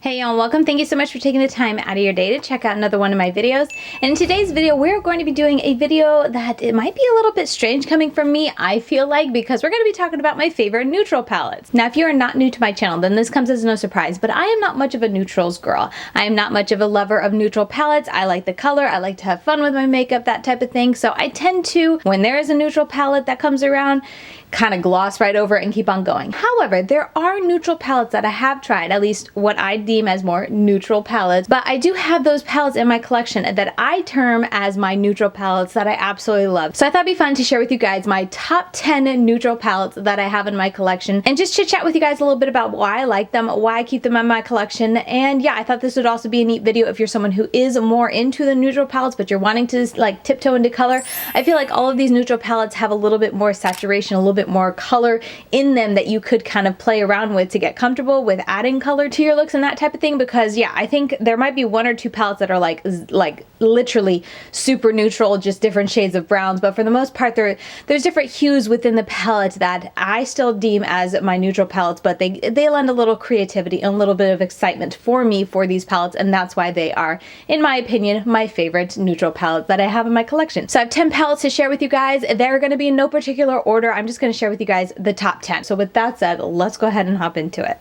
Hey y'all, welcome. Thank you so much for taking the time out of your day to check out another one of my videos. And in today's video, we're going to be doing a video that it might be a little bit strange coming from me, I feel like, because we're going to be talking about my favorite neutral palettes. Now, if you are not new to my channel, then this comes as no surprise, but I am not much of a neutrals girl. I am not much of a lover of neutral palettes. I like the color. I like to have fun with my makeup, that type of thing. So I tend to, when there is a neutral palette that comes around, kind of gloss right over it and keep on going. However, there are neutral palettes that I have tried, at least what I deem as more neutral palettes, but I do have those palettes in my collection that I term as my neutral palettes that I absolutely love. So I thought it'd be fun to share with you guys my top 10 neutral palettes that I have in my collection and just chit chat with you guys a little bit about why I like them, why I keep them in my collection, and yeah, I thought this would also be a neat video if you're someone who is more into the neutral palettes but you're wanting to like tiptoe into color. I feel like all of these neutral palettes have a little bit more saturation, a little bit more color in them that you could kind of play around with to get comfortable with adding color to your looks and that type of thing, because yeah, I think there might be one or two palettes that are like literally super neutral, just different shades of browns, but for the most part there's different hues within the palette that I still deem as my neutral palettes, but they lend a little creativity and a little bit of excitement for me for these palettes, and that's why they are, in my opinion, my favorite neutral palettes that I have in my collection. So I have 10 palettes to share with you guys. They're going to be in no particular order. I'm just going to share with you guys the top 10. So with that said, let's go ahead and hop into it.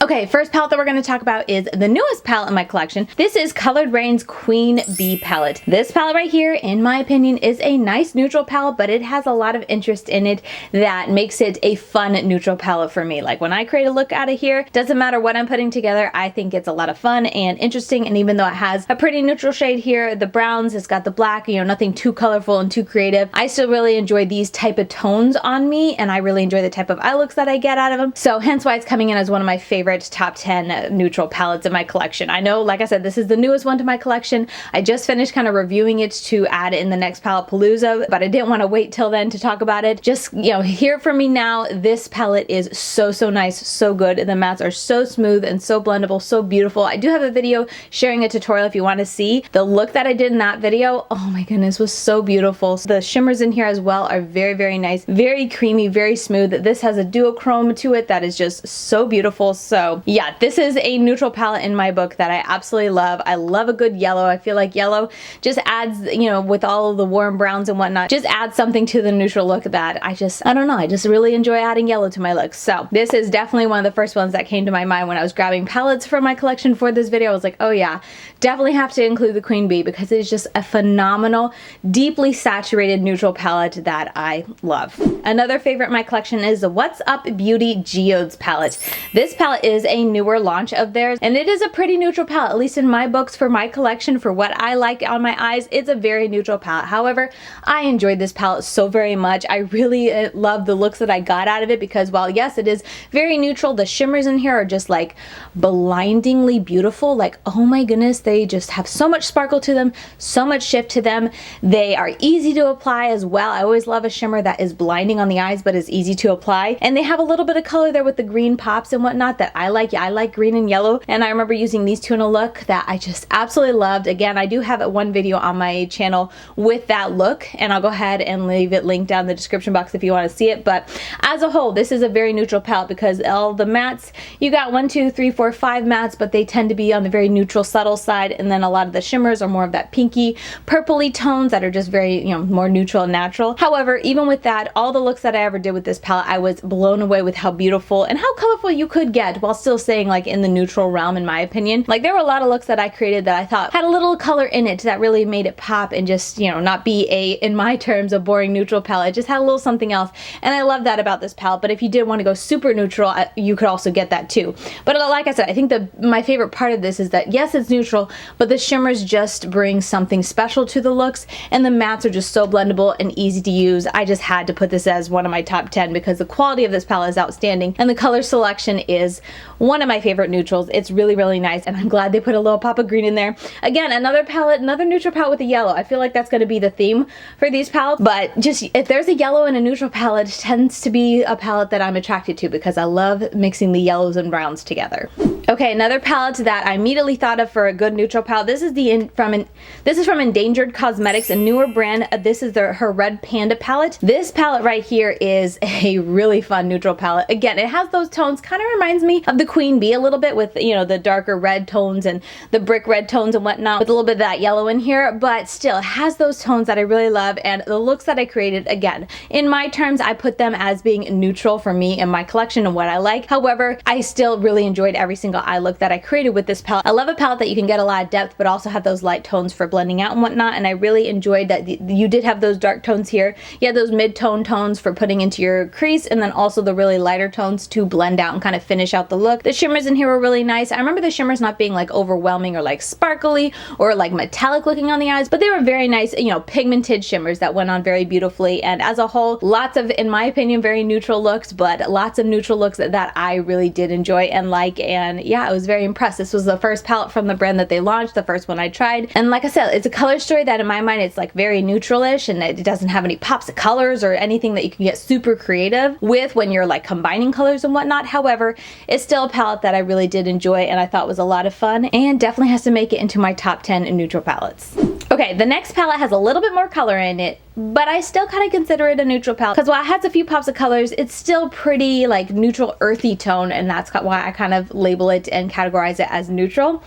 Okay, first palette that we're going to talk about is the newest palette in my collection. This is Colored Raine's Queen Bee palette. This palette right here, in my opinion, is a nice neutral palette, but it has a lot of interest in it that makes it a fun neutral palette for me. Like when I create a look out of here, doesn't matter what I'm putting together, I think it's a lot of fun and interesting, and even though it has a pretty neutral shade here, the browns, it's got the black, you know, nothing too colorful and too creative, I still really enjoy these type of tones on me, and I really enjoy the type of eye looks that I get out of them. So hence why it's coming in as one of my favorite top 10 neutral palettes in my collection. I know, like I said, this is the newest one to my collection. I just finished kind of reviewing it to add it in the next Paletteopalooza, but I didn't want to wait till then to talk about it. Just, you know, hear it from me now. This palette is so nice, so good. The mattes are so smooth and so blendable, so beautiful. I do have a video sharing a tutorial if you want to see. The look that I did in that video, oh my goodness, was so beautiful. The shimmers in here as well are very nice, very creamy, very smooth. This has a duochrome to it that is just so beautiful. So yeah, this is a neutral palette in my book that I absolutely love. I love a good yellow. I feel like yellow just adds, you know, with all of the warm browns and whatnot, just adds something to the neutral look that I don't know, I just really enjoy adding yellow to my looks. So this is definitely one of the first ones that came to my mind when I was grabbing palettes for my collection for this video. I was like, oh yeah, definitely have to include the Queen Bee because it is just a phenomenal, deeply saturated neutral palette that I love. Another favorite in my collection is the What's Up Beauty Geodes palette. This palette is a newer launch of theirs, and it is a pretty neutral palette, at least in my books for my collection. For what I like on my eyes, it's a very neutral palette. However, I enjoyed this palette so very much. I really love the looks that I got out of it because while yes, it is very neutral, the shimmers in here are just like blindingly beautiful. Like, oh my goodness, they just have so much sparkle to them, so much shift to them. They are easy to apply as well. I always love a shimmer that is blinding on the eyes but is easy to apply, and they have a little bit of color there with the green pops and whatnot that I like. Yeah, I like green and yellow, and I remember using these two in a look that I just absolutely loved. Again, I do have one video on my channel with that look, and I'll go ahead and leave it linked down in the description box if you want to see it. But as a whole, this is a very neutral palette because all the mattes, you got 1, 2, 3, 4, 5 mattes, but they tend to be on the very neutral, subtle side, and then a lot of the shimmers are more of that pinky, purpley tones that are just very, you know, more neutral and natural. However, even with that, all the looks that I ever did with this palette, I was blown away with how beautiful and how colorful you could get while still staying like in the neutral realm, in my opinion. Like there were a lot of looks that I created that I thought had a little color in it that really made it pop and just, you know, not be a, in my terms, a boring neutral palette. It just had a little something else, and I love that about this palette. But if you did want to go super neutral, you could also get that too. But like I said, I think my favorite part of this is that yes, it's neutral, but the shimmers just bring something special to the looks, and the mattes are just so blendable and easy to use. I just had to put this as one of my top 10 because the quality of this palette is outstanding and the color selection is one of my favorite neutrals. It's really, really nice, and I'm glad they put a little pop of green in there. Again, another palette, another neutral palette with a yellow. I feel like that's going to be the theme for these palettes, but just if there's a yellow in a neutral palette, it tends to be a palette that I'm attracted to because I love mixing the yellows and browns together. Okay, another palette that I immediately thought of for a good neutral palette. This is from Endangered Cosmetics, a newer brand. This is her Red Panda palette. This palette right here is a really fun neutral palette. Again, it has those tones, kind of reminds me of the Queen Bee a little bit, with, you know, the darker red tones and the brick red tones and whatnot, with a little bit of that yellow in here, but still it has those tones that I really love. And the looks that I created, again, in my terms, I put them as being neutral for me in my collection and what I like. However, I still really enjoyed every single eye look that I created with this palette. I love a palette that you can get a lot of depth but also have those light tones for blending out and whatnot, and I really enjoyed that you did have those dark tones here. You had those mid-tone tones for putting into your crease, and then also the really lighter tones to blend out and kind of finish out the look. The shimmers in here were really nice. I remember the shimmers not being like overwhelming or like sparkly or like metallic looking on the eyes, but they were very nice, you know, pigmented shimmers that went on very beautifully. And as a whole, lots of, in my opinion, very neutral looks, but lots of neutral looks that I really did enjoy and like. And yeah, I was very impressed. This was the first palette from the brand that they launched, the first one I tried. And like I said, it's a color story that in my mind, it's like very neutral-ish, and it doesn't have any pops of colors or anything that you can get super creative with when you're like combining colors and whatnot. However, it's still a palette that I really did enjoy and I thought was a lot of fun, and definitely has to make it into my top 10 neutral palettes. Okay, the next palette has a little bit more color in it, but I still kind of consider it a neutral palette because while it has a few pops of colors, it's still pretty like neutral earthy tone, and that's why I kind of label it and categorize it as neutral.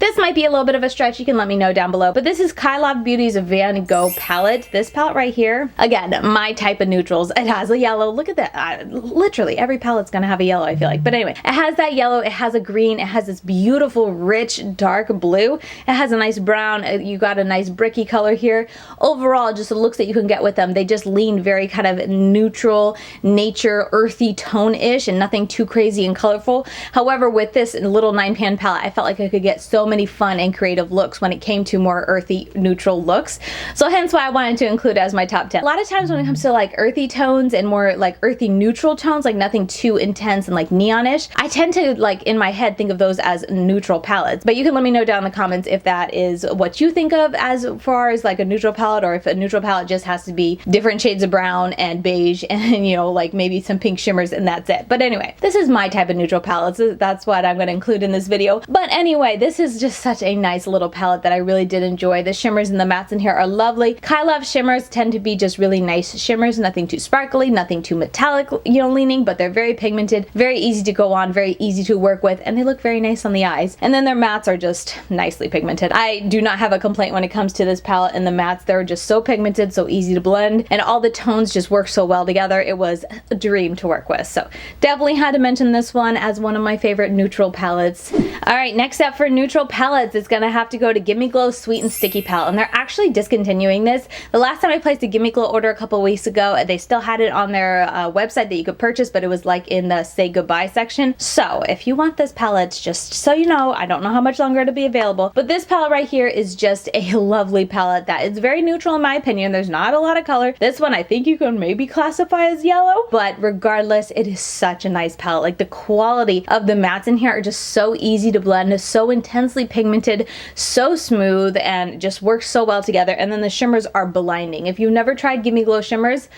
This might be a little bit of a stretch, you can let me know down below, but this is Kailav Beauty's Van Gogh palette. This palette right here, again, my type of neutrals. It has a yellow, look at that, literally every palette's gonna have a yellow, I feel like. But anyway, it has that yellow, it has a green, it has this beautiful rich dark blue, it has a nice brown, you got a nice bricky color here. Overall, just the looks that you can get with them, they just lean very kind of neutral, nature, earthy tone-ish, and nothing too crazy and colorful. However, with this little 9-pan palette, I felt like I could get so many fun and creative looks when it came to more earthy neutral looks, so hence why I wanted to include it as my top 10. A lot of times when it comes to like earthy tones and more like earthy neutral tones, like nothing too intense and like neonish, I tend to like in my head think of those as neutral palettes. But you can let me know down in the comments if that is what you think of as far as like a neutral palette, or if a neutral palette just has to be different shades of brown and beige and, you know, like maybe some pink shimmers and that's it. But anyway, this is my type of neutral palette, so that's what I'm going to include in this video. But anyway, this is just such a nice little palette that I really did enjoy. The shimmers and the mattes in here are lovely. Kailav shimmers tend to be just really nice shimmers, nothing too sparkly, nothing too metallic, you know, leaning, but they're very pigmented, very easy to go on, very easy to work with, and they look very nice on the eyes. And then their mattes are just nicely pigmented. I do not have a complaint when it comes to this palette and the mattes. They're just so pigmented, so easy to blend, and all the tones just work so well together. It was a dream to work with. So definitely had to mention this one as one of my favorite neutral palettes. All right, next up for neutral palettes, it's gonna have to go to Gimme Glow Sweet and Sticky palette, and they're actually discontinuing this. The last time I placed a Gimme Glow order a couple weeks ago, they still had it on their website that you could purchase, but it was like in the say goodbye section. So if you want this palette, just so you know, I don't know how much longer it'll be available, but this palette right here is just a lovely palette that is very neutral in my opinion. There's not a lot of color. This one I think you can maybe classify as yellow, but regardless, it is such a nice palette. Like the quality of the mattes in here are just so easy to blend, so intensely pigmented, so smooth, and just works so well together. And then the shimmers are blinding. If you've never tried Gimme Glow shimmers,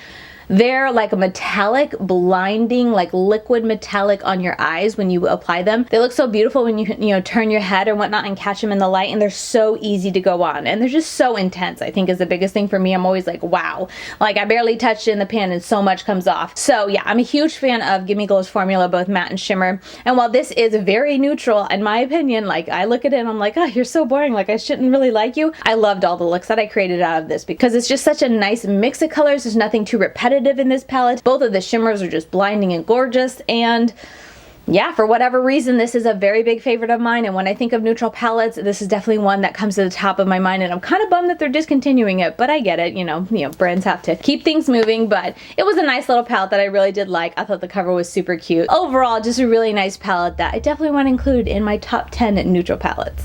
they're like a metallic, blinding, like liquid metallic on your eyes when you apply them. They look so beautiful when you know, turn your head or whatnot and catch them in the light, and they're so easy to go on. And they're just so intense, I think is the biggest thing for me. I'm always like, wow, like I barely touched it in the pan and so much comes off. So yeah, I'm a huge fan of Gimme Glow's formula, both matte and shimmer. And while this is very neutral, in my opinion, like I look at it and I'm like, oh, you're so boring, like I shouldn't really like you. I loved all the looks that I created out of this because it's just such a nice mix of colors. There's nothing too repetitive in this palette. Both of the shimmers are just blinding and gorgeous, and yeah, for whatever reason, this is a very big favorite of mine, and when I think of neutral palettes, this is definitely one that comes to the top of my mind, and I'm kind of bummed that they're discontinuing it, but I get it, you know, brands have to keep things moving. But it was a nice little palette that I really did like. I thought the cover was super cute. Overall, just a really nice palette that I definitely want to include in my top 10 neutral palettes.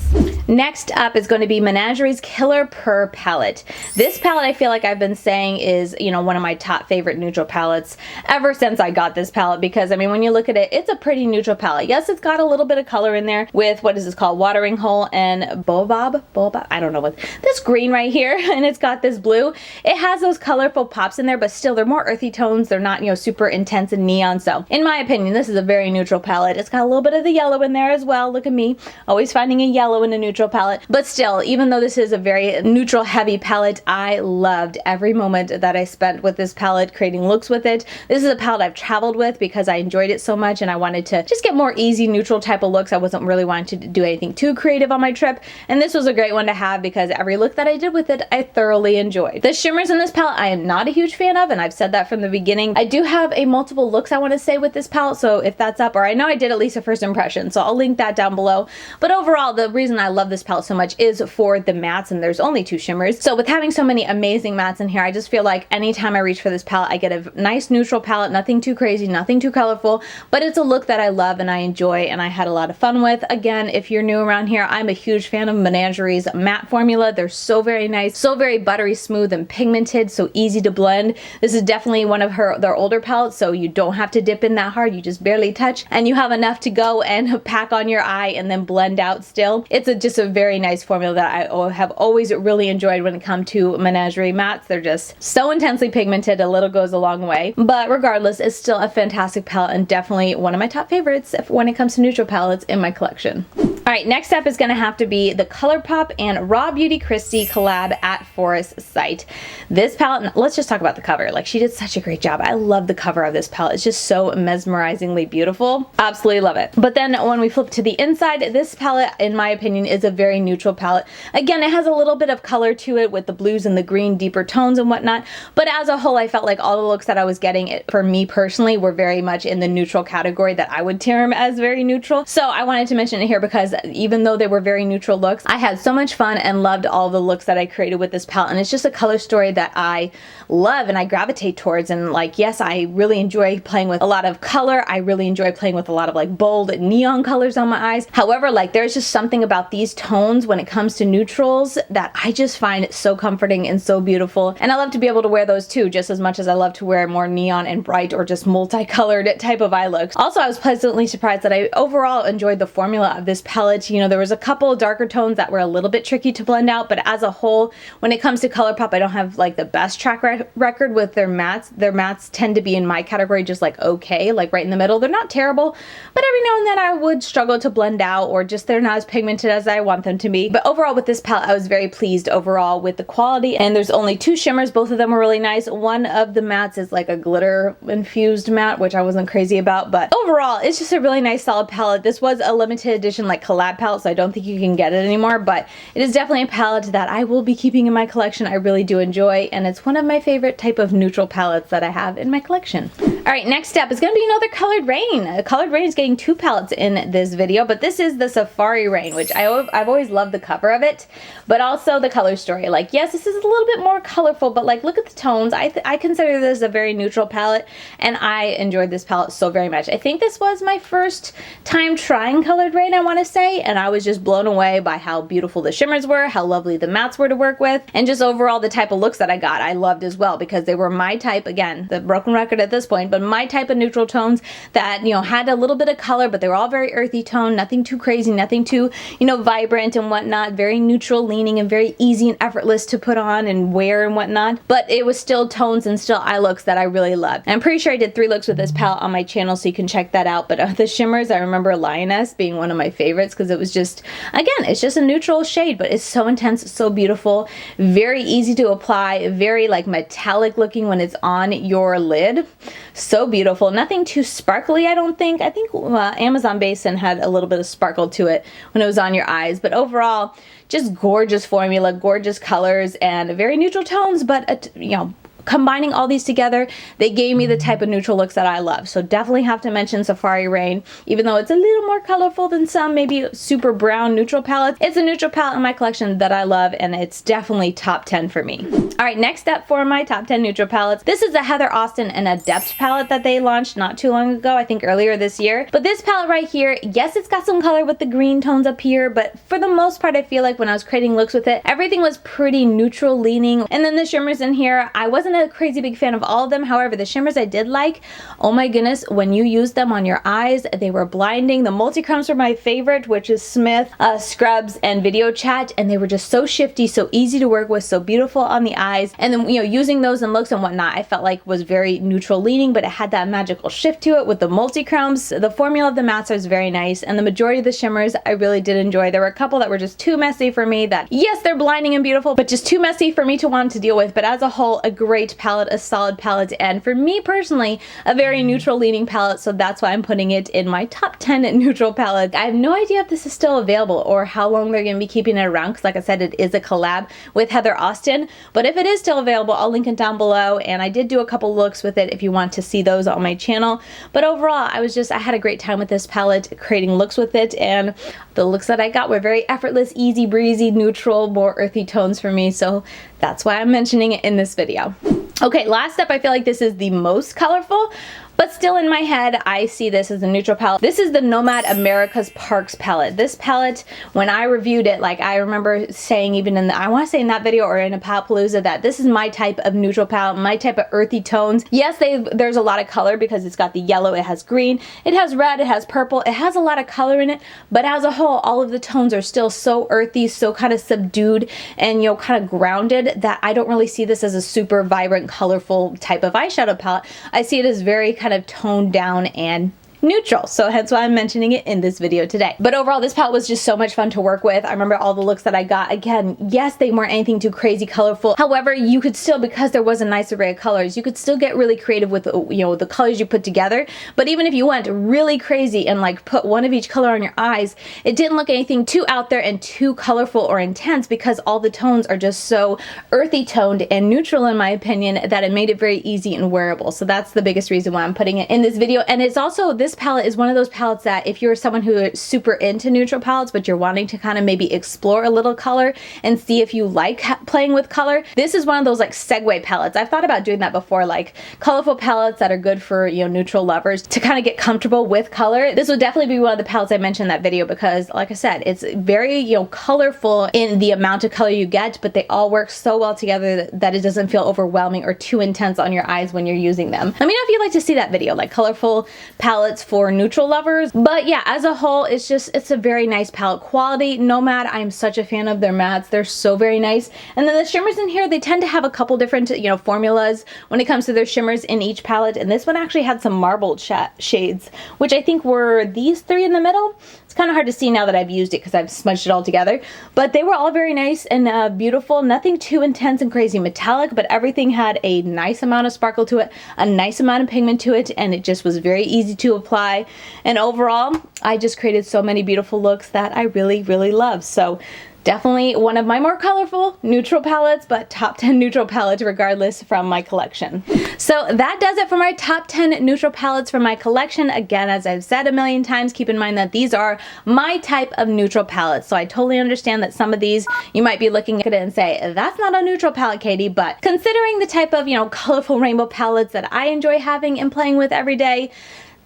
Next up is going to be Menagerie's Killer Purr palette. This palette I feel like I've been saying is, you know, one of my top favorite neutral palettes ever since I got this palette, because I mean, when you look at it, it's a pretty neutral palette. Yes, it's got a little bit of color in there with, what is this called, Watering Hole and Boabab, I don't know what, this green right here, and it's got this blue. It has those colorful pops in there, but still they're more earthy tones. They're not, you know, super intense and neon. So in my opinion, this is a very neutral palette. It's got a little bit of the yellow in there as well. Look at me, always finding a yellow in a neutral palette. But still, even though this is a very neutral heavy palette, I loved every moment that I spent with this palette creating looks with it. This is a palette I've traveled with because I enjoyed it so much and I wanted to just get more easy neutral type of looks. I wasn't really wanting to do anything too creative on my trip, and this was a great one to have because every look that I did with it I thoroughly enjoyed. The shimmers in this palette I am not a huge fan of, and I've said that from the beginning. I do have a multiple looks I want to say with this palette, so if that's up, or I know I did at least a first impression, so I'll link that down below. But overall, the reason I love this palette so much is for the mattes, and there's only 2 shimmers. So with having so many amazing mattes in here, I just feel like anytime I reach for this palette, I get a nice neutral palette, nothing too crazy, nothing too colorful, but it's a look that I love and I enjoy and I had a lot of fun with. Again, if you're new around here, I'm a huge fan of Menagerie's matte formula. They're so very nice, so very buttery smooth and pigmented, so easy to blend. This is definitely one of their older palettes, so you don't have to dip in that hard. You just barely touch and you have enough to go and pack on your eye and then blend out still. It's just a very nice formula that I have always really enjoyed when it comes to Menagerie mattes. They're just so intensely pigmented, a little goes a long way. But regardless, it's still a fantastic palette and definitely one of my top favorites when it comes to neutral palettes in my collection. Alright, next up is going to have to be the Colourpop and Raw Beauty Kristi collab at Forest Sight. This palette, let's just talk about the cover. Like, she did such a great job. I love the cover of this palette. It's just so mesmerizingly beautiful. Absolutely love it. But then when we flip to the inside, this palette, in my opinion, is a very neutral palette. Again, it has a little bit of color to it with the blues and the green, deeper tones and whatnot. But as a whole, I felt like all the looks that I was getting, for me personally, were very much in the neutral category that I would term as very neutral. So I wanted to mention it here because even though they were very neutral looks, I had so much fun and loved all the looks that I created with this palette. And it's just a color story that I love and I gravitate towards. And like, yes, I really enjoy playing with a lot of color. I really enjoy playing with a lot of like bold neon colors on my eyes. However, like, there's just something about these tones when it comes to neutrals that I just find so comforting and so beautiful. And I love to be able to wear those too, just as much as I love to wear more neon and bright or just multicolored type of eye looks. Also, I was pleasantly surprised that I overall enjoyed the formula of this palette. You know, there was a couple darker tones that were a little bit tricky to blend out, but as a whole, when it comes to Colourpop, I don't have like the best track record with their mattes. Their mattes tend to be in my category just like okay, like right in the middle. They're not terrible, but every now and then I would struggle to blend out, or just they're not as pigmented as I want them to be. But overall with this palette, I was very pleased overall with the quality, and there's only 2 shimmers. Both of them were really nice. One of the mattes is like a glitter infused matte, which I wasn't crazy about, but overall it's just a really nice solid palette. This was a limited edition like collab palette, so I don't think you can get it anymore, but it is definitely a palette that I will be keeping in my collection. I really do enjoy, and it's one of my favorite type of neutral palettes that I have in my collection. Alright, next up is going to be another Colored Raine. Colored Raine is getting 2 palettes in this video, but this is the Safari Raine, which I've always loved the cover of it, but also the color story. Like, yes, this is a little bit more colorful, but like, look at the tones. I consider this a very neutral palette, and I enjoyed this palette so very much. I think this was my first time trying Colored Raine, I want to say, and I was just blown away by how beautiful the shimmers were, how lovely the mattes were to work with, and just overall the type of looks that I got I loved as well, because they were my type, again, the broken record at this point, but my type of neutral tones that, you know, had a little bit of color, but they were all very earthy tone, nothing too crazy, nothing too, you know, vibrant and whatnot, very neutral leaning and very easy and effortless to put on and wear and whatnot, but it was still tones and still eye looks that I really loved. And I'm pretty sure I did 3 looks with this palette on my channel, so you can check that out. But the shimmers, I remember Lioness being one of my favorites because it was just, again, it's just a neutral shade, but it's so intense, so beautiful, very easy to apply, very like metallic looking when it's on your lid. So beautiful. Nothing too sparkly, I don't think. I think Amazon Basin had a little bit of sparkle to it when it was on your eyes, but overall, just gorgeous formula, gorgeous colors, and very neutral tones, but you know, combining all these together, they gave me the type of neutral looks that I love. So definitely have to mention Safari Raine, even though it's a little more colorful than some maybe super brown neutral palettes. It's a neutral palette in my collection that I love, and it's definitely top 10 for me. All right, next up for my top 10 neutral palettes. This is the Heather Austin and Adept palette that they launched not too long ago, I think earlier this year. But this palette right here, yes, it's got some color with the green tones up here, but for the most part, I feel like when I was creating looks with it, everything was pretty neutral leaning. And then the shimmers in here, I wasn't a crazy big fan of all of them. However, the shimmers I did like, oh my goodness, when you use them on your eyes, they were blinding. The multi-chromes were my favorite, which is Smith, Scrubs, and Video Chat, and they were just so shifty, so easy to work with, so beautiful on the eyes. And then, you know, using those in looks and whatnot, I felt like was very neutral leaning, but it had that magical shift to it with the multi-chromes. The formula of the mattes is very nice, and the majority of the shimmers I really did enjoy. There were a couple that were just too messy for me that, yes, they're blinding and beautiful, but just too messy for me to want to deal with. But as a whole, a great palette, a solid palette, and for me personally, a very neutral leaning palette, so that's why I'm putting it in my top 10 neutral palettes. I have no idea if this is still available or how long they're going to be keeping it around, because like I said, it is a collab with Heather Austin, but if it is still available, I'll link it down below, and I did do a couple looks with it if you want to see those on my channel. But overall, I had a great time with this palette, creating looks with it, and the looks that I got were very effortless, easy breezy, neutral, more earthy tones for me, so that's why I'm mentioning it in this video. Okay, last up, I feel like this is the most colorful, but still in my head, I see this as a neutral palette. This is the Nomad America's Parks palette. This palette, when I reviewed it, like I remember saying even in the, I want to say in that video or in a Paletteopoly, that this is my type of neutral palette, my type of earthy tones. Yes, there's a lot of color because it's got the yellow, it has green, it has red, it has purple, it has a lot of color in it, but as a whole, all of the tones are still so earthy, so kind of subdued and, you know, kind of grounded that I don't really see this as a super vibrant, colorful type of eyeshadow palette. I see it as very kind of toned down and neutral, so hence why I'm mentioning it in this video today. But overall, this palette was just so much fun to work with. I remember all the looks that I got. Again, yes, they weren't anything too crazy colorful. However, you could still, because there was a nice array of colors, you could still get really creative with, you know, the colors you put together. But even if you went really crazy and like put one of each color on your eyes, it didn't look anything too out there and too colorful or intense, because all the tones are just so earthy toned and neutral, in my opinion, that it made it very easy and wearable. So that's the biggest reason why I'm putting it in this video. And it's also, this palette is one of those palettes that if you're someone who is super into neutral palettes, but you're wanting to kind of maybe explore a little color and see if you like playing with color, this is one of those like segue palettes. I've thought about doing that before, like colorful palettes that are good for, you know, neutral lovers to kind of get comfortable with color. This would definitely be one of the palettes I mentioned in that video, because like I said, it's very, you know, colorful in the amount of color you get, but they all work so well together that it doesn't feel overwhelming or too intense on your eyes when you're using them. Let me know if you'd like to see that video, like colorful palettes for neutral lovers. But yeah, as a whole, it's a very nice palette. Quality, Nomad, I'm such a fan of their mattes. They're so very nice. And then the shimmers in here, they tend to have a couple different, you know, formulas when it comes to their shimmers in each palette. And this one actually had some marbled shades, which I think were these three in the middle. It's kind of hard to see now that I've used it because I've smudged it all together, but they were all very nice and beautiful. Nothing too intense and crazy metallic, but everything had a nice amount of sparkle to it, a nice amount of pigment to it, and it just was very easy to apply. And overall, I just created so many beautiful looks that I really, really love. So definitely one of my more colorful neutral palettes, but top 10 neutral palettes regardless from my collection. So that does it for my top 10 neutral palettes from my collection. Again, as I've said a million times, keep in mind that these are my type of neutral palettes. So I totally understand that some of these you might be looking at it and say, that's not a neutral palette, Katie, but considering the type of, you know, colorful rainbow palettes that I enjoy having and playing with every day,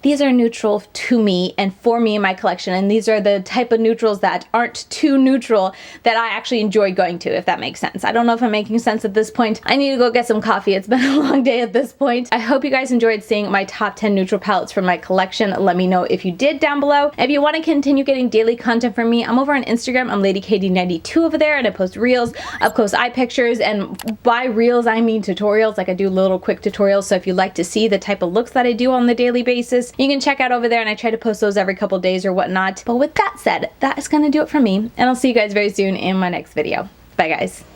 these are neutral to me and for me in my collection, and these are the type of neutrals that aren't too neutral that I actually enjoy going to, if that makes sense. I don't know if I'm making sense at this point. I need to go get some coffee. It's been a long day at this point. I hope you guys enjoyed seeing my top 10 neutral palettes from my collection. Let me know if you did down below. If you want to continue getting daily content from me, I'm over on Instagram. I'm LadyKD92 over there, and I post reels, up close eye pictures, and by reels I mean tutorials. Like I do little quick tutorials, so if you'd like to see the type of looks that I do on the daily basis, you can check out over there, and I try to post those every couple days or whatnot. But with that said, that is gonna do it for me, and I'll see you guys very soon in my next video. Bye guys.